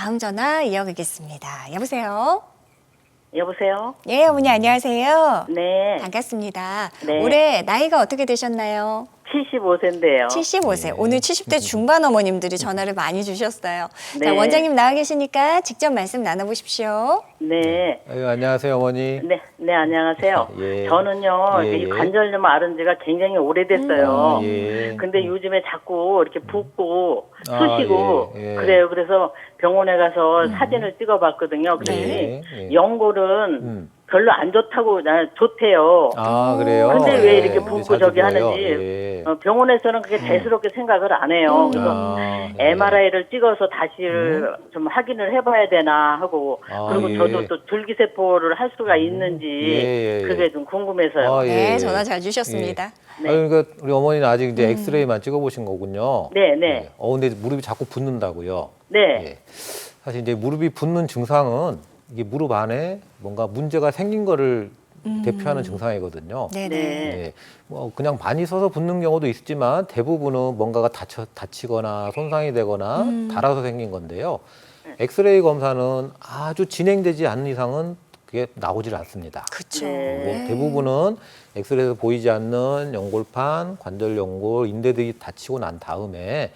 다음 전화 이어가겠습니다. 여보세요? 여보세요? 예, 어머니 안녕하세요. 네. 반갑습니다. 네. 올해 나이가 어떻게 되셨나요? 75세인데요. 75세. 네. 오늘 70대 중반 어머님들이 전화를 많이 주셨어요. 네. 자, 원장님 나와 계시니까 직접 말씀 나눠보십시오. 네. 아유, 안녕하세요, 어머니. 네, 안녕하세요. 예. 저는요, 예, 이 예. 관절염 앓은 지가 굉장히 오래됐어요. 예. 근데 요즘에 자꾸 이렇게 붓고 아, 쑤시고 예, 예. 그래요. 그래서 병원에 가서 사진을 찍어봤거든요. 그랬더니 네, 예. 연골은 별로 안 좋다고, 좋대요. 아, 그래요? 근데 왜 이렇게 붓고 자주 저기 보여요? 하는지 예. 병원에서는 그게 대수롭게 생각을 안 해요. 그래서 아, 네. MRI를 찍어서 다시 좀 확인을 해봐야 되나 하고 아, 그리고 예. 저도 또 줄기세포를 할 수가 있는지 예, 예. 그게 좀 궁금해서요. 아, 예, 네, 예. 전화 잘 주셨습니다. 네. 아니, 그러니까 우리 어머니는 아직 이제 엑스레이만 찍어보신 거군요. 네, 네. 근데 무릎이 자꾸 붓는다고요. 네. 예. 사실 이제 무릎이 붓는 증상은 이게 무릎 안에 뭔가 문제가 생긴 거를 대표하는 증상이거든요. 네네. 네. 예, 뭐 그냥 많이 서서 붓는 경우도 있지만 대부분은 뭔가가 다치거나 손상이 되거나 닳아서 생긴 건데요. 엑스레이 검사는 아주 진행되지 않는 이상은 그게 나오질 않습니다. 그쵸. 네. 대부분은 엑스레이에서 보이지 않는 연골판, 관절 연골, 인대들이 다치고 난 다음에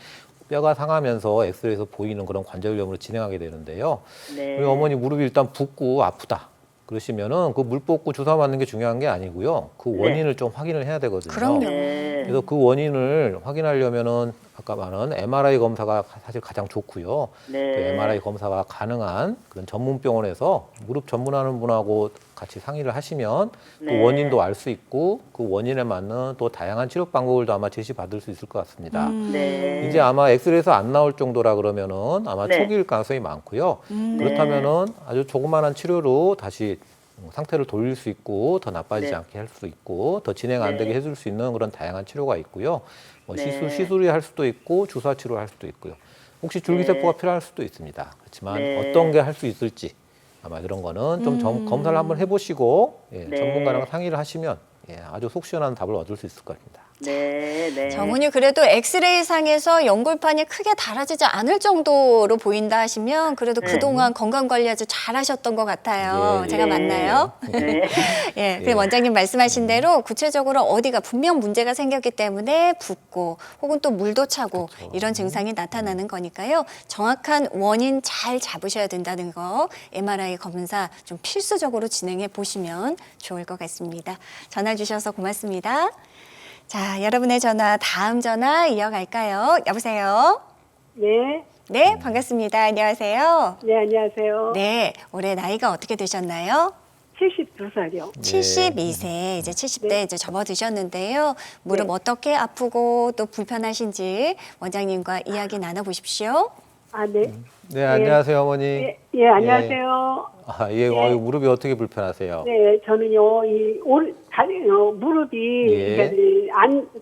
뼈가 상하면서 엑스레이에서 보이는 그런 관절염으로 진행하게 되는데요. 네. 우리 어머니 무릎이 일단 붓고 아프다. 그러시면은 그 물 뽑고 주사 맞는 게 중요한 게 아니고요. 그 네. 원인을 좀 확인을 해야 되거든요. 그럼요. 네. 그래서 그 원인을 확인하려면은 아까 말한 MRI 검사가 사실 가장 좋고요. 네. 그 MRI 검사가 가능한 그런 전문 병원에서 무릎 전문하는 분하고 같이 상의를 하시면 네. 그 원인도 알 수 있고 그 원인에 맞는 또 다양한 치료 방법을 아마 제시받을 수 있을 것 같습니다. 네. 이제 아마 엑스레이에서 안 나올 정도라 그러면은 아마 네. 초기일 가능성이 많고요. 네. 그렇다면은 아주 조그마한 치료로 다시 상태를 돌릴 수 있고 더 나빠지지 네. 않게 할 수 있고 더 진행 안 네. 되게 해줄 수 있는 그런 다양한 치료가 있고요. 뭐 네. 시술이 할 수도 있고 주사 치료할 수도 있고요. 혹시 줄기세포가 네. 필요할 수도 있습니다. 그렇지만 네. 어떤 게 할 수 있을지 아마 이런 거는 좀 검사를 한번 해보시고 예, 네. 전문가랑 상의를 하시면 예, 아주 속 시원한 답을 얻을 수 있을 것 같습니다. 네. 네. 어머니 그래도 엑스레이 상에서 연골판이 크게 달아지지 않을 정도로 보인다 하시면 그래도 네. 그동안 건강 관리 아주 잘하셨던 것 같아요. 예, 제가 예. 맞나요? 네. 예, 예. 원장님 말씀하신 대로 구체적으로 어디가 분명 문제가 생겼기 때문에 붓고 혹은 또 물도 차고 그렇죠. 이런 증상이 나타나는 거니까요. 정확한 원인 잘 잡으셔야 된다는 거 MRI 검사 좀 필수적으로 진행해 보시면 좋을 것 같습니다. 전화 주셔서 고맙습니다. 자, 여러분의 전화 다음 전화 이어갈까요? 여보세요? 네, 네, 반갑습니다. 안녕하세요. 네, 안녕하세요. 네, 올해 나이가 어떻게 되셨나요? 72살이요. 72세, 이제 70대 네. 이제 접어드셨는데요. 무릎 네. 어떻게 아프고 또 불편하신지 원장님과 이야기 나눠보십시오. 아, 네. 네, 안녕하세요, 어머니. 예, 예, 안녕하세요. 아, 예, 네. 무릎이 어떻게 불편하세요? 네, 저는요, 무릎이 예.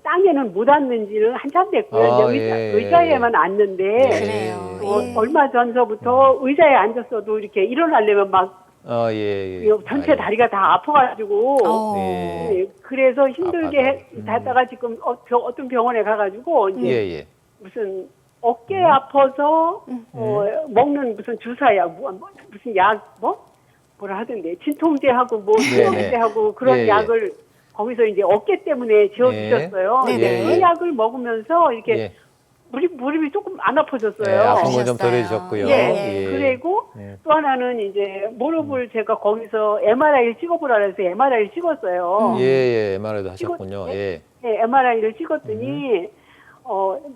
땅에는 못 앉는지는 한참 됐고요. 아, 이제 예. 의자에만 앉는데, 그래요. 예. 얼마 전서부터 의자에 앉았어도 이렇게 일어나려면 막 예. 전체 다리가 다 아파가지고, 네. 네, 그래서 힘들게 아파서. 하다가 지금 어떤 병원에 가가지고, 이제 예. 무슨 어깨 아파서 먹는 무슨 주사약 무슨 약 뭐라 하던데 진통제하고 뭐 네네. 수동제하고 그런 예. 약을 거기서 이제 어깨 때문에 지어주셨어요. 네. 근데 네네. 그 약을 먹으면서 이렇게 예. 무릎이 조금 안 아파졌어요. 예, 아픈 거 좀 그러셨어요. 덜해지셨고요. 예. 그리고 예. 또 하나는 이제 무릎을 제가 거기서 MRI를 찍어보라 해서 MRI를 찍었어요. 예, MRI도 하셨군요. 예. 네, MRI를 찍었더니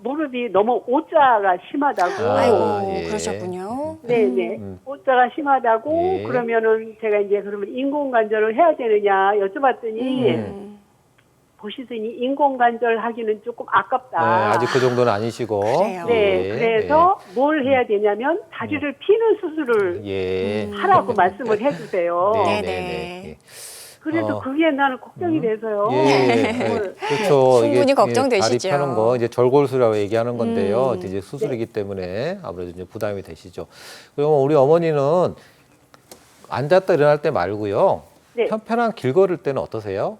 무릎이 너무 오자가 심하다고. 아이고, 예. 그러셨군요. 네네. 오자가 심하다고 예. 그러면은 제가 이제 그러면 인공관절을 해야 되느냐 여쭤봤더니 음. 보시더니 인공관절 하기는 조금 아깝다. 아직 그 정도는 아니시고. 그래요. 네, 예. 그래서 뭘 해야 되냐면 다리를 피는 수술을 예. 하라고 말씀을 해주세요. 네네. 그래서 어. 그게 나는 걱정이 돼서요. 예. 그걸 그렇죠. 충분히 이게 걱정되시죠. 다리 펴는 거 이제 절골수라고 얘기하는 건데요. 이제 수술이기 때문에 아무래도 이제 부담이 되시죠. 그러면 우리 어머니는 앉았다 일어날 때 말고요. 네. 편편한 길 걸을 때는 어떠세요?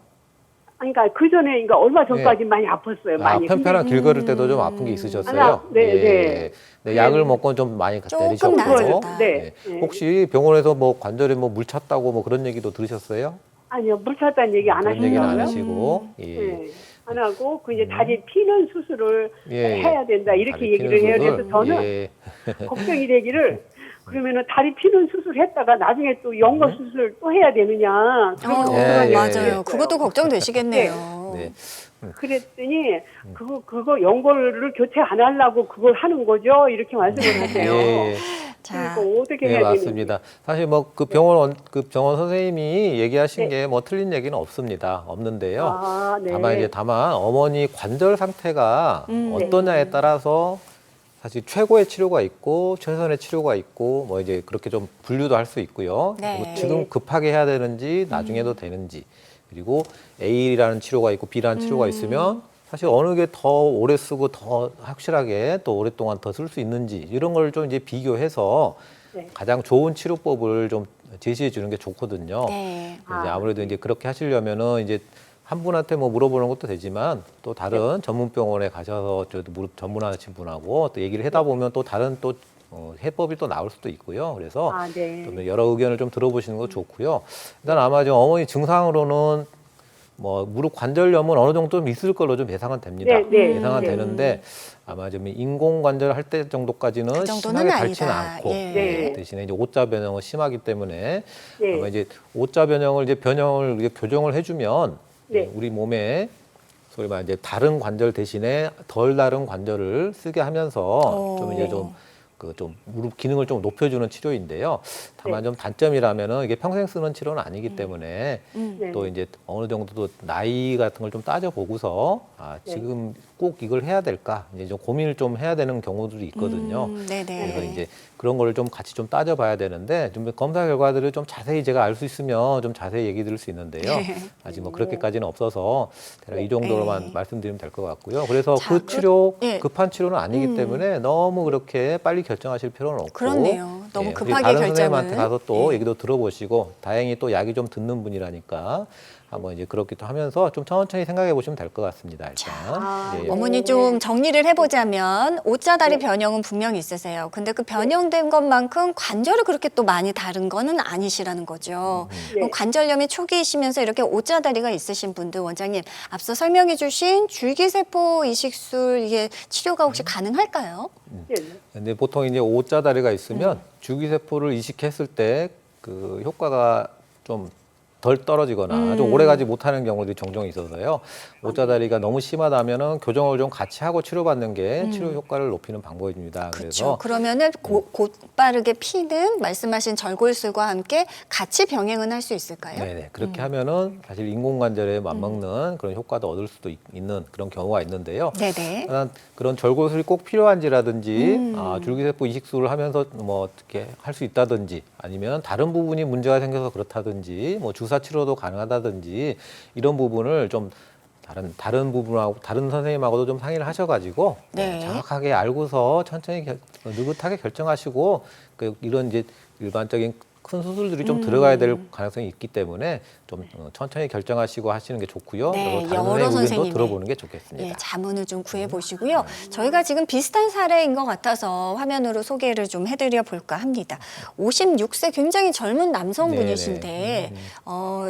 그러니까 그 전에 그러니까 얼마 전까지 많이 아팠어요. 많이. 편편한 길 걸을 때도 좀 아픈 게 있으셨어요. 아, 네, 예. 네. 네, 약을 먹고 좀 많이 조금 내리셨고. 나아졌다. 네. 혹시 병원에서 뭐 관절에 뭐 물 찼다고 뭐 그런 얘기도 들으셨어요? 아니요, 물 찼다는 얘기 안 그런 얘기는 안 하시더라고요. 하시고. 예. 네. 안 하고 그 이제 다리 피는 수술을 예. 해야 된다 이렇게 다리 얘기를 피는 해요. 수술. 그래서 저는 예. 걱정이 되기를 그러면은 다리 피는 수술했다가 나중에 또 연골 수술 또 해야 되느냐 그런 어, 걱정을 예, 맞아요. 예. 그것도 걱정되시겠네요. 네. 그랬더니 그거 연골을 교체 안 하려고 그걸 하는 거죠 이렇게 말씀을 하세요. 예. 자, 그러니까 어떻게 네, 해야 되는지. 맞습니다. 사실 뭐 그 병원 선생님이 얘기하신 네. 게 뭐 틀린 얘기는 없습니다. 없는데요. 아, 네. 다만 어머니 관절 상태가 네. 어떠냐에 따라서 사실 최고의 치료가 있고 최선의 치료가 있고 뭐 이제 그렇게 좀 분류도 할 수 있고요. 네. 그리고 지금 급하게 해야 되는지 나중에도 되는지 그리고 A라는 치료가 있고 B라는 치료가 있으면 사실 어느 게 더 오래 쓰고 더 확실하게 또 오랫동안 더 쓸 수 있는지 이런 걸 좀 이제 비교해서 네. 가장 좋은 치료법을 좀 제시해 주는 게 좋거든요. 네. 이제 아무래도 이제 그렇게 하시려면은 이제 한 분한테 뭐 물어보는 것도 되지만 또 다른 전문 병원에 가셔서 저도 무릎 전문하신 분하고 또 얘기를 하다 보면 또 다른 또 해법이 또 나올 수도 있고요. 그래서 아, 네. 좀 여러 의견을 좀 들어보시는 거 좋고요. 일단 아마 지금 어머니 증상으로는 뭐 무릎 관절염은 어느 정도 좀 있을 걸로 좀 예상은 됩니다. 네, 네. 예상은 네. 되는데 아마 좀 인공 관절 할 때 정도까지는 그 정도는 심하게 아니다. 닳지는 않고 예. 네. 대신에 이제 오자 변형은 심하기 때문에 네. 아마 이제 오자 변형을 이제 교정을 해주면 네. 우리 몸에 소위 말해 이제 다른 관절 대신에 덜 다른 관절을 쓰게 하면서 좀 이제 좀 무릎 기능을 좀 높여주는 치료인데요. 다만 네. 좀 단점이라면은 이게 평생 쓰는 치료는 아니기 때문에 네. 또 이제 어느 정도 또 나이 같은 걸 좀 따져보고서 네. 지금 꼭 이걸 해야 될까 이제 좀 고민을 좀 해야 되는 경우들이 있거든요. 네네. 그래서 이제 그런 거를 좀 같이 좀 따져봐야 되는데 좀 검사 결과들을 좀 자세히 제가 알 수 있으면 좀 자세히 얘기 드릴 수 있는데요. 아직 뭐 그렇게까지는 없어서 제가 이 정도로만 네. 말씀드리면 될 것 같고요. 그래서 자, 그 치료 예. 급한 치료는 아니기 때문에 너무 그렇게 빨리 결정하실 필요는 없고 그렇네요. 너무 우리 급하게 다른 결정을. 선생님한테 가서 또 예. 얘기도 들어보시고 다행히 또 약이 좀 듣는 분이라니까 한번 이제 그렇기도 하면서 좀 천천히 생각해 보시면 될 것 같습니다. 일단. 예, 예. 어머니 좀 정리를 해보자면 오자다리 변형은 분명히 있으세요. 근데 그 변형된 것만큼 관절을 그렇게 또 많이 다른 거는 아니시라는 거죠. 그럼 관절염이 초기이시면서 이렇게 오자다리가 있으신 분들 원장님 앞서 설명해 주신 줄기세포 이식술 이게 치료가 혹시 가능할까요? 네. 근데 보통 이제 오자 다리가 있으면 줄기세포를 이식했을 때 그 효과가 좀 덜 떨어지거나 좀 오래가지 못하는 경우들이 종종 있어서요. 오자 다리가 너무 심하다면은 교정을 좀 같이 하고 치료받는 게 치료 효과를 높이는 방법입니다. 그렇죠. 그래서 그러면은 곧바르게 피는 말씀하신 절골술과 함께 같이 병행은 할 수 있을까요? 네네 그렇게 하면은 사실 인공관절에 맞먹는 그런 효과도 얻을 수도 있는 그런 경우가 있는데요. 네네. 하나 그런 절골술이 꼭 필요한지라든지 줄기세포 이식술을 하면서 뭐 어떻게 할 수 있다든지 아니면 다른 부분이 문제가 생겨서 그렇다든지 뭐 주사 치료도 가능하다든지 이런 부분을 좀 다른 부분하고 다른 선생님하고도 좀 상의를 하셔가지고 네. 정확하게 알고서 천천히 느긋하게 결정하시고 이런 이제 일반적인 큰 수술들이 좀 들어가야 될 가능성이 있기 때문에 좀 천천히 결정하시고 하시는 게 좋고요. 네, 그리고 다른 여러 선생님 의견도 선생님의 들어보는 게 좋겠습니다. 예, 자문을 좀 구해보시고요. 저희가 지금 비슷한 사례인 것 같아서 화면으로 소개를 좀 해드려 볼까 합니다. 56세 굉장히 젊은 남성분이신데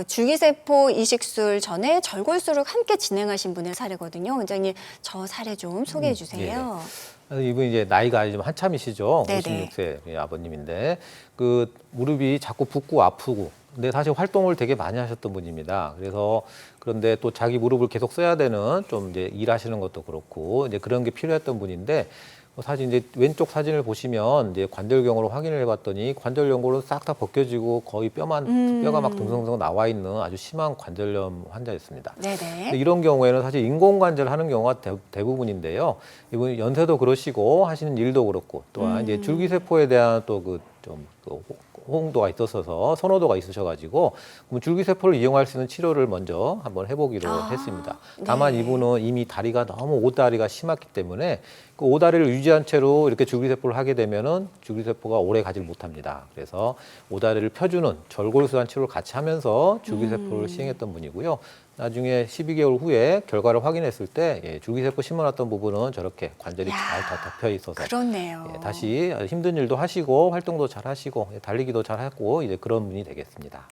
줄기세포 이식술 전에 절골술을 함께 진행하신 분의 사례거든요. 원장님 저 사례 좀 소개해 주세요. 그래서 이분이 이제 나이가 좀 한참이시죠. 네네. 56세 아버님인데 그 무릎이 자꾸 붓고 아프고 근데 사실 활동을 되게 많이 하셨던 분입니다. 그래서 그런데 또 자기 무릎을 계속 써야 되는 좀 이제 일하시는 것도 그렇고 이제 그런 게 필요했던 분인데 사실 이제 왼쪽 사진을 보시면 이제 관절경으로 확인을 해봤더니 관절 연골은 싹 다 벗겨지고 거의 뼈가 막 둥성둥성 나와 있는 아주 심한 관절염 환자였습니다. 네네. 이런 경우에는 사실 인공관절 하는 경우가 대부분인데요. 이분 연세도 그러시고 하시는 일도 그렇고 또한 이제 줄기세포에 대한 또 호응도가 있었어서 선호도가 있으셔가지고 그럼 줄기세포를 이용할 수 있는 치료를 먼저 한번 해보기로 했습니다. 다만 네. 이분은 이미 다리가 너무 오다리가 심했기 때문에 그 오다리를 유지한 채로 이렇게 줄기세포를 하게 되면은 줄기세포가 오래 가질 못합니다. 그래서 오다리를 펴주는 절골술한 치료를 같이 하면서 줄기세포를 시행했던 분이고요. 나중에 12개월 후에 결과를 확인했을 때 줄기세포 심어놨던 부분은 저렇게 관절이 야, 잘 다 덮여 있어서 그렇네요. 다시 힘든 일도 하시고 활동도 잘 하시고 달리기도 잘 하고 이제 그런 분이 되겠습니다.